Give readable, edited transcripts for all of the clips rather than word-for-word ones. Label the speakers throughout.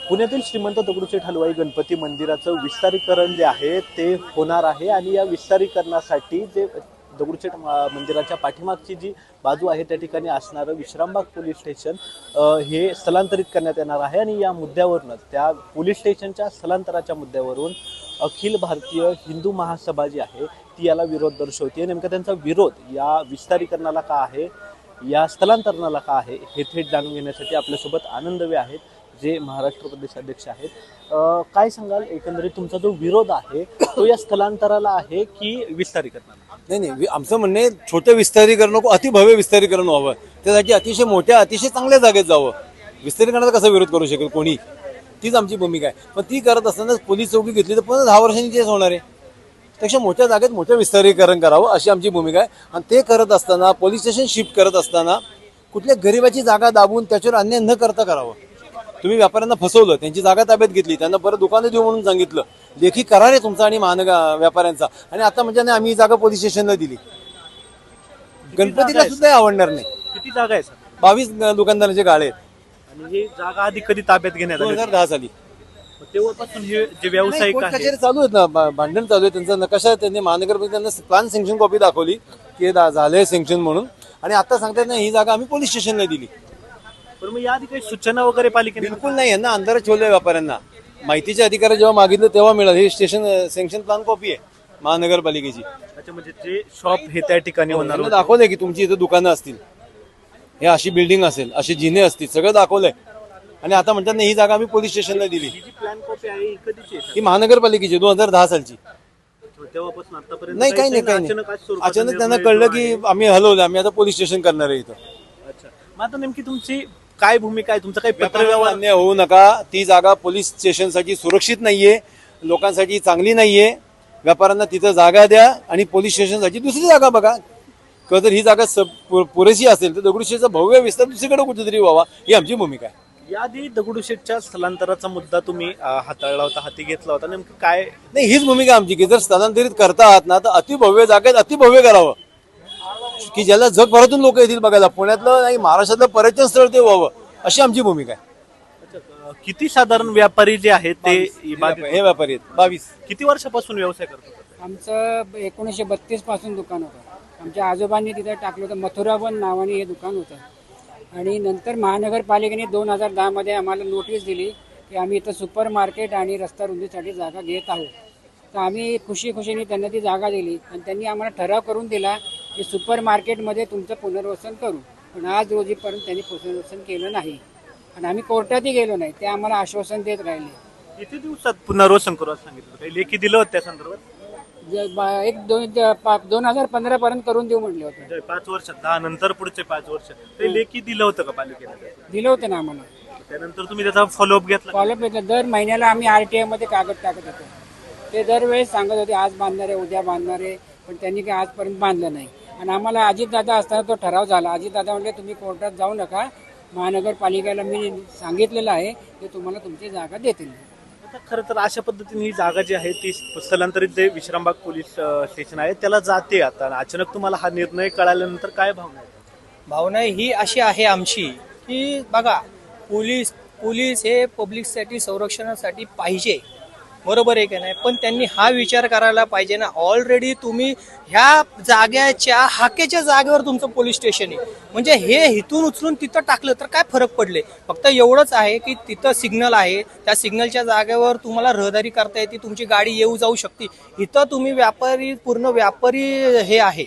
Speaker 1: पुण्यातील श्रीमंत दगडूशेठ हलवाई गणपती मंदिराचं विस्तारीकरण जे आहे ते होणार आहे आणि या विस्तारीकरणासाठी जे दगडूशेठ मंदिराच्या पाठीमागची जी बाजू आहे त्या ठिकाणी असणारं विश्रामबाग पोलीस स्टेशन हे स्थलांतरित करण्यात येणार आहे आणि या मुद्द्यावरूनच त्या पोलीस स्टेशनच्या स्थलांतराच्या मुद्द्यावरून अखिल भारतीय हिंदू महासभा जी आहे ती याला विरोध दर्शवते. नेमका त्यांचा विरोध या विस्तारीकरणाला का आहे, या स्थलांतरणाला का आहे हे थेट जाणून घेण्यासाठी आपल्यासोबत आनंदवे आहेत जे महाराष्ट्र प्रदेशाध्यक्ष आहेत. काय सांगाल, एकंदरीत तुमचा जो विरोध आहे तो या स्थलांतराला आहे की विस्तारीकरणाला?
Speaker 2: नाही, आमचं म्हणणे छोटं विस्तारीकरण नको, अतिभव्य विस्तारीकरण व्हावं. त्यासाठी अतिशय मोठ्या अतिशय चांगल्या जागेत जावं. विस्तारीकरणाचा कसा विरोध करू शकेल कोणी? तीच आमची भूमिका आहे. पण ती करत असताना पोलीस चौकी घेतली तर पुन्हा 10 वर्षांनी तेच होणार आहे. त्यापेक्षा मोठ्या जागेत मोठं विस्तारीकरण करावं अशी आमची भूमिका आहे. आणि ते करत असताना पोलीस स्टेशन शिफ्ट करत असताना कुठल्या गरिबाची जागा दाबून त्याच्यावर अन्याय न करता करावं. तुम्ही व्यापाऱ्यांना फसवलं, त्यांची जागा ताब्यात घेतली, त्यांना परत दुकानं देऊ म्हणून सांगितलं, लेखी करार आहे तुमचा आणि व्यापाऱ्यांचा, आणि आता म्हणजे नाही आम्ही ही जागा पोलीस स्टेशनला दिली. गणपतीला सुद्धा आवडणार नाही.
Speaker 1: किती जागा आहे सर?
Speaker 2: 22 दुकानदारांचे गाळे आहेत.
Speaker 1: आणि ही जागा आधी कधी ताब्यात घेण्यात आली?
Speaker 2: 2010 साली.
Speaker 1: तेव्हापासून हे जे व्यावसायिक
Speaker 2: कोर्ट
Speaker 1: आहेत
Speaker 2: कचेरी चालू आहेत ना, भांडण चालू आहे. त्यांचा नकाशा त्यांनी महानगरपालिका त्यांना प्लॅन सँक्शन कॉपी दाखवली की हे झालंय सँक्शन म्हणून, आणि आता सांगतात ना ही जागा आम्ही पोलीस स्टेशनला दिली.
Speaker 1: पण मग याआधी काही सूचना वगैरे पालिकेने?
Speaker 2: बिलकुल नाही. यांना अंधारात ठेवलंय व्यापाऱ्यांना. माहितीचे अधिकार जेव्हा मागितलं तेव्हा मिळालं. हे स्टेशन सँक्शन प्लॅन कॉपी आहे महानगरपालिकेची.
Speaker 1: अच्छा, म्हणजे जे शॉप हे त्या ठिकाणी होणार
Speaker 2: त्यांना दाखवलंय की तुमची इथं दुकानं असतील, हे अशी बिल्डिंग असेल, अशी जिने असतील, सगळं दाखवलंय. आणि आता म्हणतात नाही ही जागा आम्ही पोलीस स्टेशनला दिली.
Speaker 1: ही जी प्लॅन कॉपी आहे ही कधीची आहे?
Speaker 2: ही महानगरपालिकेची 2010 सालची.
Speaker 1: तेव्हापासून आतापर्यंत
Speaker 2: नाही, काही नाही. अचानक त्यांना कळलं की आम्ही हलवलं, आम्ही आता पोलीस स्टेशन करणार आहे इथं.
Speaker 1: अच्छा, मग आता नेमकी तुमची काय भूमिका आहे? तुमचं काही पत्रव्यवहार?
Speaker 2: अन्याय होऊ नका. ती जागा पोलीस स्टेशनसाठी सुरक्षित नाहीये, लोकांसाठी चांगली नाहीये. व्यापाऱ्यांना तिथं जागा द्या आणि पोलीस स्टेशनसाठी दुसरी जागा बघा. जर ही जागा पुरेशी असेल तर दगडूशेठचा भव्य विस्तार दुसरीकडे कुठेतरी व्हावा, ही आमची भूमिका आहे.
Speaker 1: याआधी दगडूशेठच्या स्थलांतराचा मुद्दा तुम्ही हाताळला होता, हाती घेतला होता, नेमकं काय?
Speaker 2: नाही, हीच भूमिका आमची की जर स्थलांतरित करता आहात ना तर अतिभव्य जागेत अतिभव्य करावं की ज्याला जगभरातून लोक येतील बघायला. पुण्यातलं नाही, महाराष्ट्रातलं पर्यटन स्थळ ते व्हावं अशी आमची भूमिका आहे.
Speaker 1: अच्छा, किती साधारण व्यापारी जे आहेत ते
Speaker 2: हे व्यापारी आहेत 22.
Speaker 1: किती वर्षापासून व्यवसाय करतात?
Speaker 3: आमचं 1932 पासून दुकान होतं. आमच्या आजोबांनी तिथं टाकलं होतं, मथुराबन नावाने हे दुकान होतं. आणि नंतर महानगरपालिकेने 2010 मध्ये आम्हाला नोटीस दिली की आम्ही इथं सुपर मार्केट आणि रस्ता रुंदीसाठी जागा घेत आहोत. तर आम्ही खुशीने त्यांना ती जागा दिली आणि त्यांनी आम्हाला ठराव करून दिला की सुपर मार्केटमध्ये तुमचं पुनर्वसन करू. पण आज रोजीपर्यंत त्यांनी पुनर्वसन केलं नाही आणि आम्ही कोर्टातही गेलो नाही. ते आम्हाला आश्वासन देत राहिले.
Speaker 1: किती दिवसात पुनर्वसन करू असं सांगितलं? काही लेखी दिलं होतं त्या संदर्भात?
Speaker 3: 2015 पर्यंत करून देऊ म्हटले होते.
Speaker 1: म्हणजे 5 वर्षात, 10 नंतर पुढचे 5 वर्ष ते लेखी दिलं होतं का पालिकेने?
Speaker 3: दिलं होतं ना आम्हाला.
Speaker 1: त्यानंतर तुम्ही त्याचा फॉलोअप घेतला?
Speaker 3: फॉलोअप घेतलं. दर महिन्याला आम्ही RTI मध्ये कागद टाकत होतो. ते दरवेळेस सांगत होते आज बांधणार आहे, उद्या बांधणार आहे, पण त्यांनी काही आजपर्यंत बांधलं नाही. आणि आम्हाला अजितदादा असताना तो ठराव झाला. अजितदादा म्हणले तुम्ही कोर्टात जाऊ नका, महानगरपालिकेला मी सांगितलेलं आहे की तुम्हाला तुमची जागा देतील.
Speaker 1: आता खरं तर अशा पद्धतीने ही जागा जी आहे ती स्थलांतरित जे विश्रामबाग पोलीस स्टेशन आहे त्याला जाते. आता अचानक तुम्हाला हा निर्णय कळाल्यानंतर काय भावना आहे?
Speaker 4: भावना ही अशी आहे आमची की बघा, पोलीस हे पब्लिकसाठी संरक्षणासाठी पाहिजे, बरोबर आहे की नाही? पण त्यांनी हा विचार करायला पाहिजे ना, ऑलरेडी तुम्ही ह्या जाग्याच्या हाकेच्या जागेवर तुमचं पोलीस स्टेशन आहे, म्हणजे हे इथून उचलून तिथं टाकलं तर काय फरक पडले? फक्त एवढंच आहे की तिथं सिग्नल आहे, त्या सिग्नलच्या जागेवर तुम्हाला रहदारी करता येते, तुमची गाडी येऊ जाऊ शकते. इथं तुम्ही पूर्ण व्यापारी हे आहे,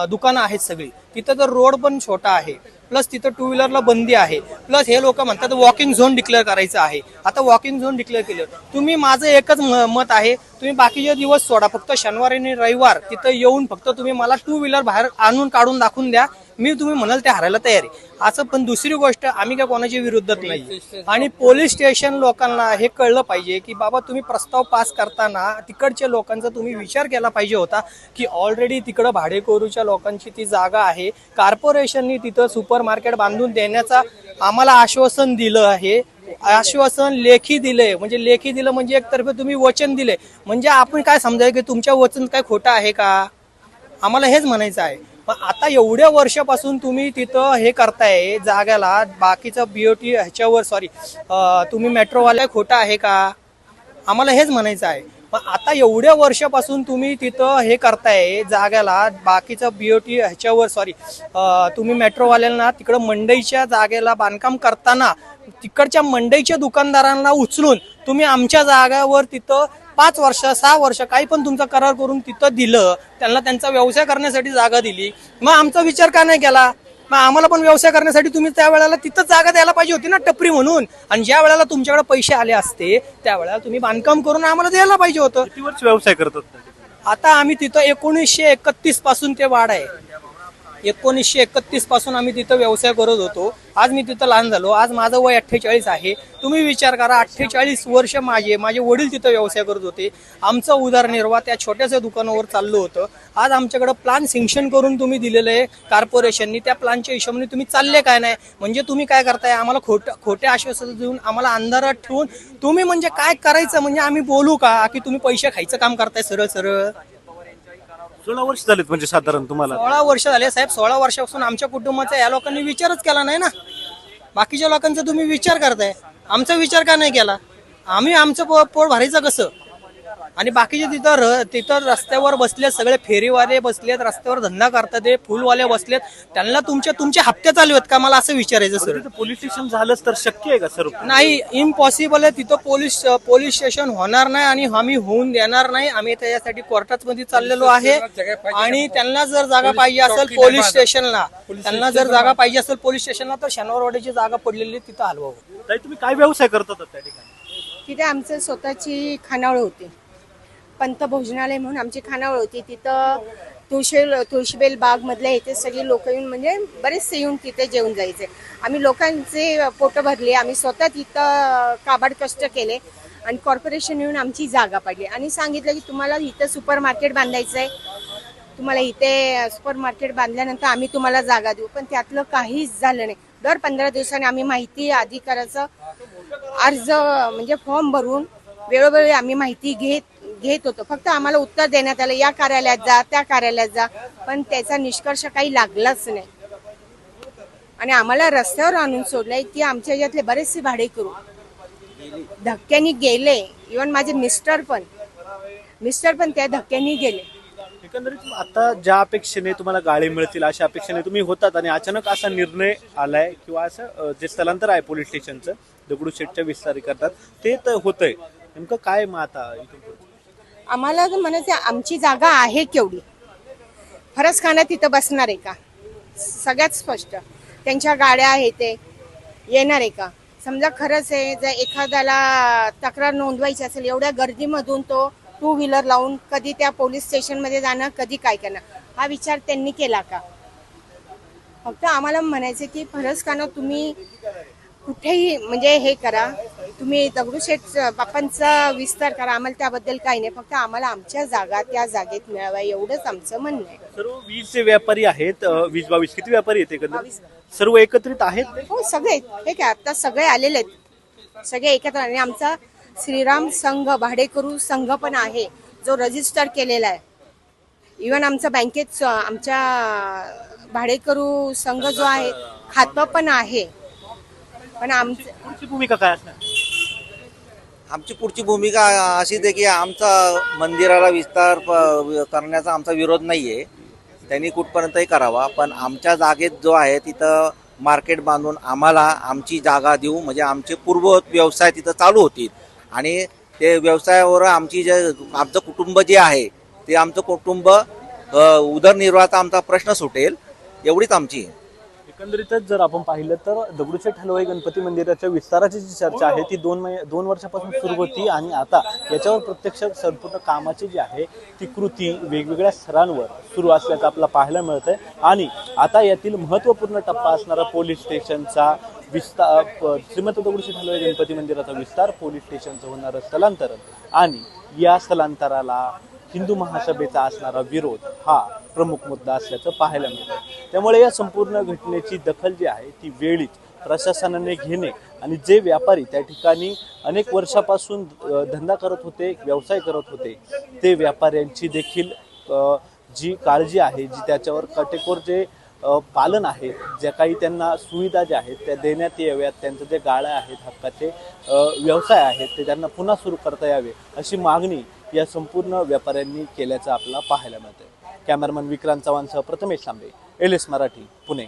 Speaker 4: दुकानं आहेत सगळी. तिथं तर रोड पण छोटा आहे, प्लस तिथं 2 व्हीलरला बंदी आहे, प्लस हे लोक म्हणतात वॉकिंग झोन डिक्लेअर करायचं आहे. आता वॉकिंग झोन डिक्लेअर केलं, तुम्ही माझं एकच मत आहे, तुम्ही बाकीचे दिवस सोडा, फक्त शनिवार आणि रविवार तिथं येऊन फक्त तुम्ही मला 2 व्हीलर बाहेर आणून काढून दाखवून द्या, मी तुम्ही म्हणाल ते हरायला तयार आहे असं. पण दुसरी गोष्ट, आम्ही काय कोणाच्या विरोधात नाही. आणि पोलीस स्टेशन लोकांना हे कळलं पाहिजे की बाबा तुम्ही प्रस्ताव पास करताना तिकडच्या लोकांचा तुम्ही विचार केला पाहिजे होता की ऑलरेडी तिकडं भाडेकरूच्या लोकांची ती जागा आहे. कॉर्पोरेशननी तिथं सुपर मार्केट बांधून देण्याचा आम्हाला आश्वासन दिलं आहे. आश्वासन लेखी दिले, म्हणजे लेखी दिलं म्हणजे एकतर्फे तुम्ही वचन दिले, म्हणजे आपण काय समजायचं की तुमच्या वचन काय खोटं आहे का? आम्हाला हेच म्हणायचं आहे. पण आता एवढ्या वर्षापासून तुम्ही तिथं हे करताय जाग्याला बाकीचं BOT ह्याच्यावर सॉरी तुम्ही मेट्रोवाल्या खोटं आहे का आम्हाला हेच म्हणायचं आहे. पण आता एवढ्या वर्षापासून तुम्ही तिथं हे करताय जाग्याला बाकीचं BOT ह्याच्यावर सॉरी तुम्ही मेट्रोवाल्यांना तिकडं मंडईच्या जागेला बांधकाम करताना तिकडच्या मंडईच्या दुकानदारांना उचलून तुम्ही आमच्या जागावर तिथं 5 वर्ष 6 वर्ष काही पण तुमचा करार करून तिथं दिलं, त्यांना त्यांचा व्यवसाय करण्यासाठी जागा दिली. मग आमचा विचार का नाही केला? मग आम्हाला पण व्यवसाय करण्यासाठी तुम्ही त्या वेळेला तिथं जागा द्यायला पाहिजे होती ना, टपरी म्हणून. आणि ज्या वेळेला तुमच्याकडे पैसे आले असते त्यावेळेला तुम्ही बांधकाम करून आम्हाला द्यायला पाहिजे होतं.
Speaker 1: किती वर्ष व्यवसाय करत होता?
Speaker 4: आता आम्ही तिथं 1931 पासून ते वाढ आहे. 1931 पासून आम्ही तिथं व्यवसाय करत होतो. आज मी तिथं लहान झालो. आज माझं वय 48 आहे. तुम्ही विचार करा, 48 वर्ष माझे वडील तिथं व्यवसाय करत होते. आमचा उदरनिर्वाह त्या छोट्याशा दुकानावर चाललं होतं. आज आमच्याकडे प्लॅन सँक्शन करून तुम्ही दिलेलं आहे कॉर्पोरेशननी. त्या प्लॅनच्या हिशोबाने तुम्ही चालले काय नाही. म्हणजे तुम्ही काय करताय, आम्हाला खोटे आश्वासन देऊन आम्हाला अंधारात ठेवून तुम्ही म्हणजे काय करायचं म्हणजे आम्ही बोलू का की तुम्ही पैसे खायचं काम करताय सरळ सरळ.
Speaker 1: 16 वर्ष झालेत म्हणजे साधारण तुम्हाला?
Speaker 4: 16 वर्ष झाले साहेब. 16 वर्षापासून आमच्या कुटुंबाचा या लोकांनी विचारच केला नाही ना. बाकीच्या लोकांचा तुम्ही विचार करताय, आमचा विचार का नाही केला? आम्ही आमचं पोट भरायचं कसं? आणि बाकीचे तिथं रस्त्यावर बसलेत, सगळे फेरीवाले बसलेत, रस्त्यावर धंदा करतात, ते फुलवाले बसलेत. त्यांना तुमचे हप्ते चालू आहेत का, मला असं विचारायचं सर.
Speaker 1: पोलीस स्टेशन झालंच तर शक्य आहे का सर?
Speaker 4: नाही, इम्पॉसिबल आहे. तिथं पोलीस स्टेशन होणार नाही आणि आम्ही होऊन देणार नाही. आम्ही त्याच्यासाठी कोर्टात मध्ये चाललेलो आहे. आणि त्यांना जर जागा पाहिजे असेल पोलीस स्टेशनला, पोलीस स्टेशनला तर शनिवारवाडीची जागा पडलेली तिथं हलवावं.
Speaker 1: ताई, तुम्ही काय व्यवसाय करत होता त्या ठिकाणी?
Speaker 5: तिथे आमचं स्वतःची खानावळ होती. पंत भोजनालय म्हणून आमची खानावळ होती. तिथं तुळशीबेल बाग मधल्या इथे सगळी लोक येऊन म्हणजे बरेचसे येऊन तिथे जेवून जायचे. आम्ही लोकांचे पोट भरले. आम्ही स्वतः तिथं काबाड कष्ट केले आणि कॉर्पोरेशन येऊन आमची जागा पाडली आणि सांगितलं की तुम्हाला इथं सुपर मार्केट बांधायचं आहे, तुम्हाला इथे सुपर मार्केट बांधल्यानंतर आम्ही तुम्हाला जागा देऊ. पण त्यातलं काहीच झालं नाही. दर 15 दिवसांनी आम्ही माहिती अधिकाराचा अर्ज म्हणजे फॉर्म भरून वेळोवेळी आम्ही माहिती घेत होतो. फक्त आम्हाला उत्तर देण्यात आलं, या कार्यालयात जा, त्या कार्यालयात जा, पण त्याचा निष्कर्ष काही लागलाच नाही. आणि आम्हाला रस्त्यावर आणून सोडलंय की आमच्या याच्यातले बरेचसे भाडेकरू धक्क्यांनी गेले. इव्हन माझे मिस्टर पण त्या धक्क्यांनी गेले.
Speaker 1: एकंदरीत आता ज्या अपेक्षेने तुम्हाला गाळे मिळतील अशा अपेक्षेने तुम्ही होतात आणि अचानक असा निर्णय आलाय किंवा असं जे स्थलांतर आहे पोलीस स्टेशनचं दगडूशेठच्या विस्तारीकरणात ते तर होतंय, नेमकं काय मग आता इथून पुढे?
Speaker 5: आम्हाला तर म्हणायचं आमची जागा आहे केवढी, फरसखाना तिथं बसणार आहे का, सगळ्यात स्पष्ट. त्यांच्या गाड्या आहेत ते येणार आहे का? समजा खरंच आहे, जर एखाद्याला तक्रार नोंदवायची असेल एवढ्या गर्दीमधून तो 2 व्हीलर लावून कधी त्या पोलीस स्टेशनमध्ये जाणं, कधी काय करणं, हा विचार त्यांनी केला का? फक्त आम्हाला म्हणायचं की फरसखाना तुम्ही कुठेही म्हणजे हे करा, तुम्ही दगडूशेठ बाप्पांचा विस्तार करा, आम्हाला त्याबद्दल काही नाही. फक्त आम्हाला आमच्या जागा त्या जागेत मिळाव्या एवढंच आमचं म्हणणं आहे.
Speaker 1: सर्व 20 जे व्यापारी आहेत, 20-22 किती व्यापारी आहेत एकंदरीत? सर्व एकत्रित आहेत?
Speaker 5: हो, सगळे हे काय आता सगळे आलेले आहेत, सगळे एकत्र. आणि आमचा श्रीराम संघ भाडेकरू संघ पण आहे जो रजिस्टर केलेला आहे. इव्हन आमचं बँकेत आमच्या भाडेकरू संघ जो आहे खातं पण आहे. पण
Speaker 1: पुढची भूमिका काय असणार?
Speaker 6: आमची पुढची भूमिका अशी आहे की आमचा मंदिराला विस्तार करण्याचा आमचा विरोध नाही आहे, त्यांनी कुठपर्यंतही करावा. पण आमच्या जागेत जो आहे तिथं मार्केट बांधून आम्हाला आमची जागा देऊ, म्हणजे आमचे पूर्ववत व्यवसाय तिथं चालू होतील आणि ते व्यवसायावर आमचं कुटुंब जे आहे ते आमचं कुटुंब उदरनिर्वाहाचा आमचा प्रश्न सुटेल, एवढीच आमची.
Speaker 1: एकंदरीतच जर आपण पाहिलं तर दगडूशेठ हलवाई गणपती मंदिराच्या विस्ताराची जी चर्चा आहे ती 2 वर्षापासून सुरू होती आणि आता याच्यावर प्रत्यक्ष संपूर्ण कामाची जी आहे ती कृती वेगवेगळ्या स्तरांवर सुरू असल्याचं आपल्याला पाहायला मिळत आहे. आणि आता यातील महत्त्वपूर्ण टप्पा असणारा पोलीस स्टेशनचा विस्तार, श्रीमंत दगडूशेठ हलवाई गणपती मंदिराचा विस्तार, पोलीस स्टेशनचं होणारं स्थलांतरण आणि या स्थलांतराला हिंदू महासभेचा असणारा विरोध हा प्रमुख मुद्दा असल्याचं पाहायला मिळतं. त्यामुळे या संपूर्ण घटनेची दखल जी आहे ती वेळीच प्रशासनाने घेणे आणि जे व्यापारी त्या ठिकाणी अनेक वर्षापासून धंदा करत होते, व्यवसाय करत होते, ते व्यापाऱ्यांची देखील जी काळजी आहे, जी त्याच्यावर काटेकोर जे पालन आहे, ज्या काही त्यांना सुविधा ज्या आहेत त्या देण्यात याव्यात, त्यांचं जे गाळ्या आहेत, हक्काचे व्यवसाय आहेत ते त्यांना पुन्हा सुरू करता यावे अशी मागणी या संपूर्ण व्यापाऱ्यांनी केल्याचं आपल्याला पाहायला मिळतंय. कॅमेरामन विक्रांत चव्हाणसह प्रथमेश सांबे, LS मराठी, पुणे.